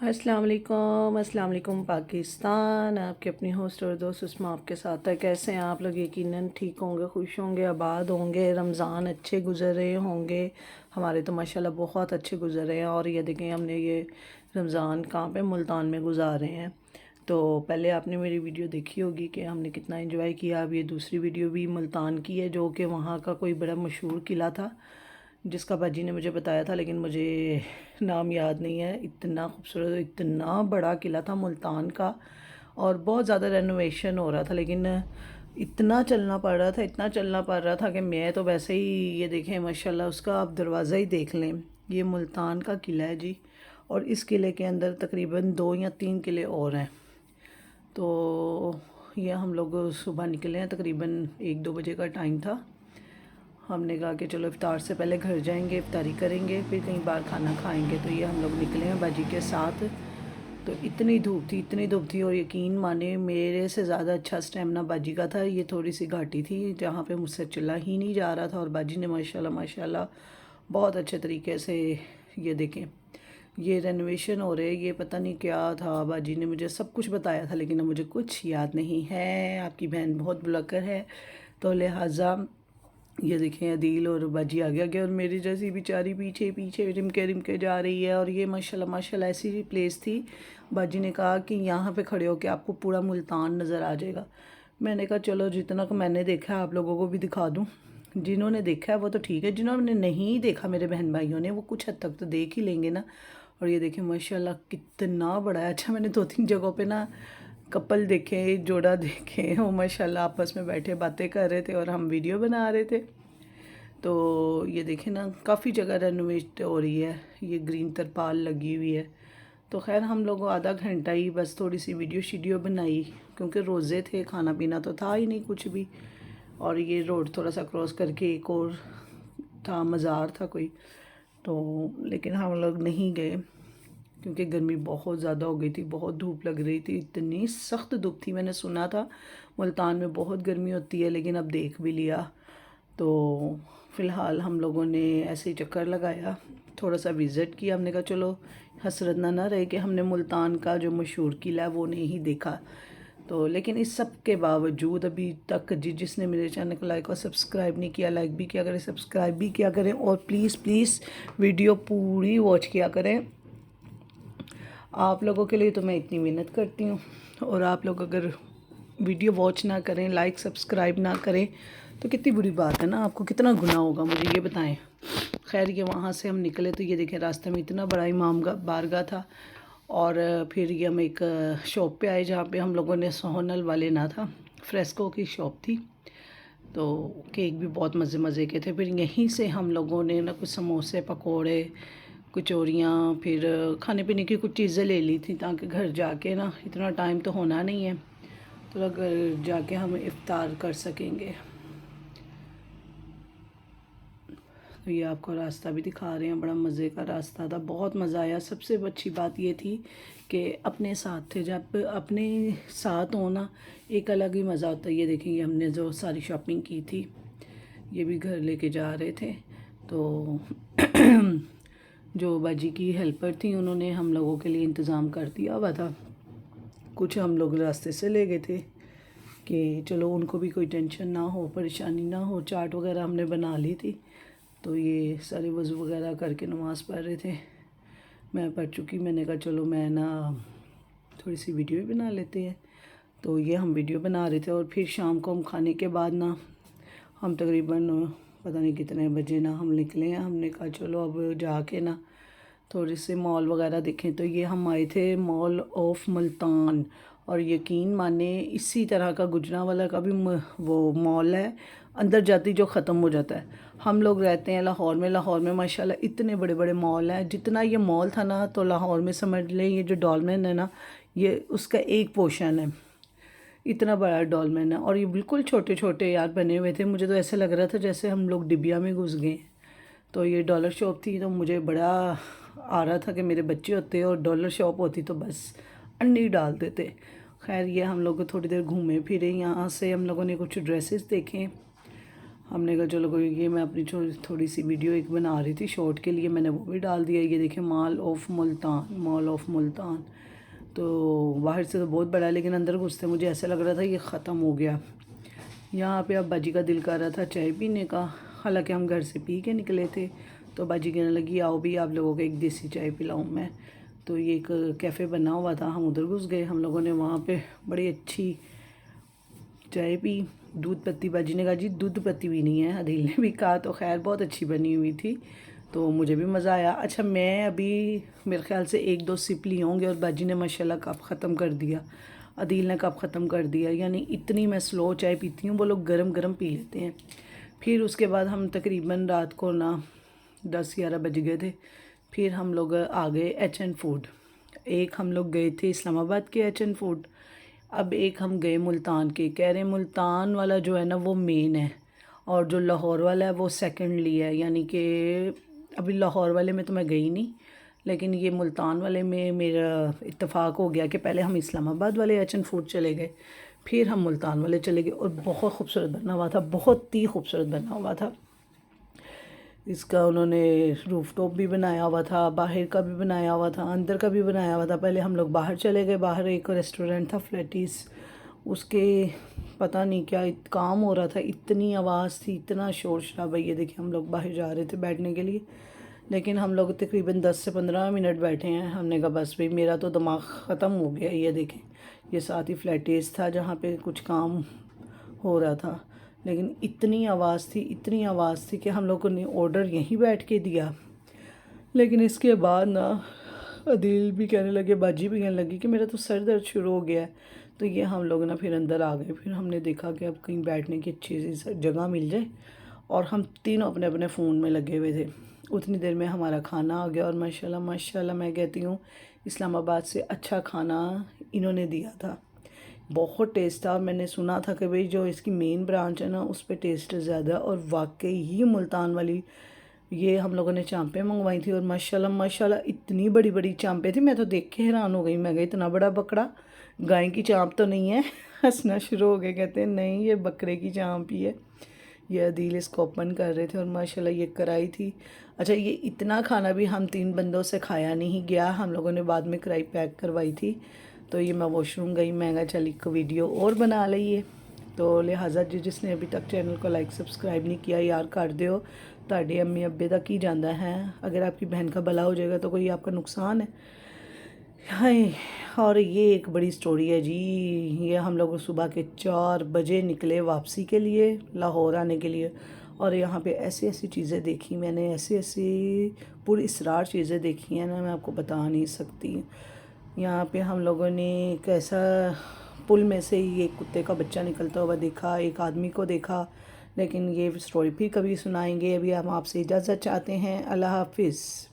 अस्सलाम वालेकुम पाकिस्तान। आपके अपनी होस्ट और दोस्त उस्मा आपके साथ है। कैसे हैं आप लोग? यकीनन ठीक होंगे, खुश होंगे, आबाद होंगे। रमज़ान अच्छे गुजर रहे होंगे। हमारे तो माशाल्लाह बहुत अच्छे गुजर रहे हैं। और ये देखें, हमने ये रमज़ान कहाँ पे मुल्तान में गुजारे हैं। तो पहले आपने मेरी वीडियो देखी होगी कि हमने कितना एंजॉय किया। अब ये दूसरी वीडियो भी मुल्तान की है, जो कि वहाँ का कोई बड़ा मशहूर किला था जिसका बाजी ने मुझे बताया था, लेकिन मुझे नाम याद नहीं है। इतना खूबसूरत, इतना बड़ा किला था मुल्तान का, और बहुत ज़्यादा रेनोवेशन हो रहा था, लेकिन इतना चलना पड़ रहा था, इतना चलना पड़ रहा था कि मैं तो वैसे ही, ये देखें माशाल्लाह, उसका आप दरवाज़ा ही देख लें। ये मुल्तान का किला है जी। और इस किले के अंदर तकरीबन 2 या 3 किले और हैं। तो ये हम लोग सुबह निकले हैं, तकरीबन 1-2 बजे का टाइम था। हमने कहा कि चलो इफ़्तार से पहले घर जाएंगे, इफ़्तारी करेंगे, फिर कहीं बाहर खाना खाएंगे। तो ये हम लोग निकले हैं बाजी के साथ। तो इतनी धूप थी, इतनी धूप थी, और यकीन माने मेरे से ज़्यादा अच्छा स्टेमिना बाजी का था। ये थोड़ी सी घाटी थी जहाँ पे मुझसे चला ही नहीं जा रहा था, और बाजी ने माशाल्लाह माशाल्लाह बहुत अच्छे तरीके से, ये देखें, ये रेनोवेशन हो रहे, ये पता नहीं क्या था। बाजी ने मुझे सब कुछ बताया था, लेकिन अब मुझे कुछ याद नहीं है। आपकी बहन बहुत बुलक्कर है, तो लिहाजा ये देखें, अदील और बाजी आगे आगे, और मेरी जैसी बेचारी पीछे पीछे रिमके रिमके जा रही है। और ये माशाल्लाह माशाल्लाह ऐसी प्लेस थी। बाजी ने कहा कि यहाँ पे खड़े हो के आपको पूरा मुल्तान नज़र आ जाएगा। मैंने कहा चलो, जितना को मैंने देखा है आप लोगों को भी दिखा दूँ। जिन्होंने देखा है वो तो ठीक है, जिन्होंने नहीं देखा मेरे बहन भाइयों ने, वो कुछ हद तक तो देख ही लेंगे ना। और ये देखें माशाल्लाह कितना बड़ा है। अच्छा, मैंने 2-3 जगहों पे ना कपल देखे, जोड़ा देखे, वो माशाल्लाह आपस में बैठे बातें कर रहे थे और हम वीडियो बना रहे थे। तो ये देखें ना, काफ़ी जगह रेनोवेट हो रही है। ये ग्रीन तरपाल लगी हुई है। तो खैर हम लोग आधा घंटा ही बस थोड़ी सी वीडियो शीडियो बनाई, क्योंकि रोज़े थे, खाना पीना तो था ही नहीं कुछ भी। और ये रोड थोड़ा सा क्रॉस करके एक और था, मज़ार था कोई, तो लेकिन हम लोग नहीं गए क्योंकि गर्मी बहुत ज़्यादा हो गई थी, बहुत धूप लग रही थी, इतनी सख्त धूप थी। मैंने सुना था मुल्तान में बहुत गर्मी होती है, लेकिन अब देख भी लिया। तो फ़िलहाल हम लोगों ने ऐसे ही चक्कर लगाया, थोड़ा सा विज़िट किया। हमने कहा चलो हसरत ना रहे कि हमने मुल्तान का जो मशहूर किला है वो नहीं देखा। तो लेकिन इस सब के बावजूद अभी तक जिसने मेरे चैनल को लाइक और सब्सक्राइब नहीं किया, लाइक भी किया करें, सब्सक्राइब भी किया करें, और प्लीज़ प्लीज़ वीडियो पूरी वॉच किया करें। आप लोगों के लिए तो मैं इतनी मेहनत करती हूँ, और आप लोग अगर वीडियो वॉच ना करें, लाइक सब्सक्राइब ना करें, तो कितनी बुरी बात है ना। आपको कितना गुनाह होगा, मुझे ये बताएं। खैर, ये वहाँ से हम निकले तो ये देखें, रास्ते में इतना बड़ा इमाम बारगाह था। और फिर ये हम एक शॉप पे आए जहाँ पे हम लोगों ने, सोहनल वाले ना था, फ्रेस्को की शॉप थी। तो केक भी बहुत मज़े मज़े के थे। फिर यहीं से हम लोगों ने ना कुछ समोसे, पकोड़े, कचौरियाँ, फिर खाने पीने की कुछ चीज़ें ले ली थी, ताकि घर जाके ना, इतना टाइम तो होना नहीं है, तो घर जाके हम इफ़्तार कर सकेंगे। तो ये आपको रास्ता भी दिखा रहे हैं, बड़ा मज़े का रास्ता था, बहुत मज़ा आया। सबसे अच्छी बात ये थी कि अपने साथ थे। जब अपने साथ होना एक अलग ही मज़ा होता है। ये देखिए, हमने जो सारी शॉपिंग की थी, ये भी घर लेके जा रहे थे। तो जो बाजी की हेल्पर थी, उन्होंने हम लोगों के लिए इंतज़ाम कर दिया हुआ था। कुछ हम लोग रास्ते से ले गए थे कि चलो उनको भी कोई टेंशन ना हो, परेशानी ना हो। चाट वगैरह हमने बना ली थी। तो ये सारे वज़ू वगैरह करके नमाज़ पढ़ रहे थे। मैं पढ़ चुकी, मैंने कहा चलो मैं ना थोड़ी सी वीडियो भी बना लेते हैं। तो ये हम वीडियो बना रहे थे, और फिर शाम को हम खाने के बाद ना, हम तकरीबन पता नहीं कितने बजे ना हम निकले हैं। हमने कहा चलो अब जाके ना थोड़े से मॉल वगैरह देखें। तो ये हम आए थे मॉल ऑफ मुल्तान, और यकीन माने इसी तरह का गुजरांवाला का भी वो मॉल है, अंदर जाती जो ख़त्म हो जाता है। हम लोग रहते हैं लाहौर में। लाहौर में माशाल्लाह इतने बड़े बड़े मॉल हैं। जितना ये मॉल था ना, तो लाहौर में समझ लें ये जो डॉलमेन है ना, ये उसका एक पोर्शन है। इतना बड़ा डॉलमेन है, और ये बिल्कुल छोटे छोटे यार बने हुए थे। मुझे तो ऐसे लग रहा था जैसे हम लोग डिबिया में घुस गए। तो ये डॉलर शॉप थी, तो मुझे बड़ा आ रहा था कि मेरे बच्चे होते और डॉलर शॉप होती तो बस अंडी डाल देते। खैर, ये हम लोग थोड़ी देर घूमे फिरे। यहाँ से हम लोगों ने कुछ ड्रेसेस देखे। हमने कहा चलो कोई, ये मैं अपनी थोड़ी सी वीडियो एक बना रही थी शॉर्ट के लिए, मैंने वो भी डाल दिया। ये देखें, मॉल ऑफ मुल्तान। तो बाहर से तो बहुत बड़ा है, लेकिन अंदर घुसते मुझे ऐसा लग रहा था ये ख़त्म हो गया। यहाँ पे अब बाजी का दिल कर रहा था चाय पीने का, हालांकि हम घर से पी के निकले थे। तो बाजी कहने लगी आओ भी आप लोगों को एक देसी चाय पिलाऊँ मैं। तो ये एक कैफ़े बना हुआ था, हम उधर घुस गए। हम लोगों ने वहाँ पे बड़ी अच्छी चाय पी। दूध पत्ती, बाजी ने कहा जी दूध पत्ती भी नहीं है, अदील ने भी कहा, तो खैर बहुत अच्छी बनी हुई थी, तो मुझे भी मज़ा आया। अच्छा, मैं अभी मेरे ख़्याल से 1-2 सिप लिए होंगे और बाजी ने माशाल्लाह कप ख़त्म कर दिया, अदील ने कप ख़त्म कर दिया। यानी इतनी मैं स्लो चाय पीती हूँ, वो लोग गरम गरम पी लेते हैं। फिर उसके बाद हम तकरीबन रात को ना 10-11 बज गए थे। फिर हम लोग आ गए एच.एन. फूड। एक हम लोग गए थे इस्लामाबाद के एच.एन. फूड, अब एक हम गए मुल्तान के। कह रहे हैं मुल्तान वाला जो है ना वो मेन है, और जो लाहौर वाला है वो सेकेंडली है। यानी कि अभी लाहौर वाले में तो मैं गई नहीं, लेकिन ये मुल्तान वाले में मेरा इत्तेफाक हो गया कि पहले हम इस्लामाबाद वाले एच.एन. फूड चले गए, फिर हम मुल्तान वाले चले गए। और बहुत खूबसूरत बना हुआ था, बहुत ही खूबसूरत बना हुआ था। इसका उन्होंने रूफ टॉप भी बनाया हुआ था, बाहर का भी बनाया हुआ था, अंदर का भी बनाया हुआ था। पहले हम लोग बाहर चले गए, बाहर एक रेस्टोरेंट था फ्लैटिस, उसके पता नहीं क्या काम हो रहा था, इतनी आवाज़ थी, इतना शोर शराबा। ये देखिए हम लोग बाहर जा रहे थे बैठने के लिए, लेकिन हम लोग तकरीबन 10 से 15 मिनट बैठे हैं। हमने कहा बस भाई मेरा तो दिमाग ख़त्म हो गया। ये देखें, ये साथ ही फ्लैटिस था जहाँ पे कुछ काम हो रहा था, लेकिन इतनी आवाज़ थी, इतनी आवाज़ थी कि हम लोगों ने ऑर्डर यहीं बैठ के दिया। लेकिन इसके बाद ना अदील भी कहने लगे, बाजी भी कहने लगी कि मेरा तो सर दर्द शुरू हो गया है। तो ये हम लोग ना फिर अंदर आ गए। फिर हमने देखा कि अब कहीं बैठने की अच्छी सी जगह मिल जाए, और हम तीनों अपने अपने फ़ोन में लगे हुए थे। उतनी देर में हमारा खाना आ गया, और माशाल्लाह माशाल्लाह मैं कहती हूँ इस्लामाबाद से अच्छा खाना इन्होंने दिया था, बहुत टेस्ट था। मैंने सुना था कि भाई जो इसकी मेन ब्रांच है ना उस पर टेस्ट ज़्यादा, और वाकई ही मुल्तान वाली ये हम लोगों ने चांपें मंगवाई थी, और माशाल्लाह माशाल्लाह इतनी बड़ी बड़ी चांपें थी, मैं तो देख के हैरान हो गई। मैं गई इतना बड़ा बकरा, गाय की चांप तो नहीं है। हंसना शुरू हो गए, कहते हैं नहीं ये बकरे की चांप ही है। ये अदील इसको ओपन कर रहे थे, और माशाल्लाह ये कढ़ाई थी। अच्छा, ये इतना खाना भी हम 3 बंदों से खाया नहीं गया, हम लोगों ने बाद में कढ़ाई पैक करवाई थी। तो ये मैं वॉशरूम गई, मैं चल एक वीडियो और बना लईए। तो लिहाजा जिसने अभी तक चैनल को लाइक सब्सक्राइब नहीं किया यार कर दियो, ਤੁਹਾਡੇ अम्मी अब्बे तक ही जाता है। अगर आपकी बहन का भला हो जाएगा तो कोई आपका नुकसान है। हाय, और ये एक बड़ी स्टोरी है जी। ये हम लोग सुबह के 4 बजे निकले वापसी के लिए, लाहौर आने के लिए, और यहाँ पे ऐसी ऐसी चीज़ें देखी मैंने, ऐसी ऐसी पूरी इसरार चीज़ें देखी हैं ना, मैं आपको बता नहीं सकती। यहाँ पे हम लोगों ने कैसा पुल में से ही एक कुत्ते का बच्चा निकलता हुआ देखा, एक आदमी को देखा। लेकिन ये स्टोरी फिर कभी सुनाएंगे, अभी हम आपसे इजाज़त चाहते हैं। अल्लाह हाफिज़।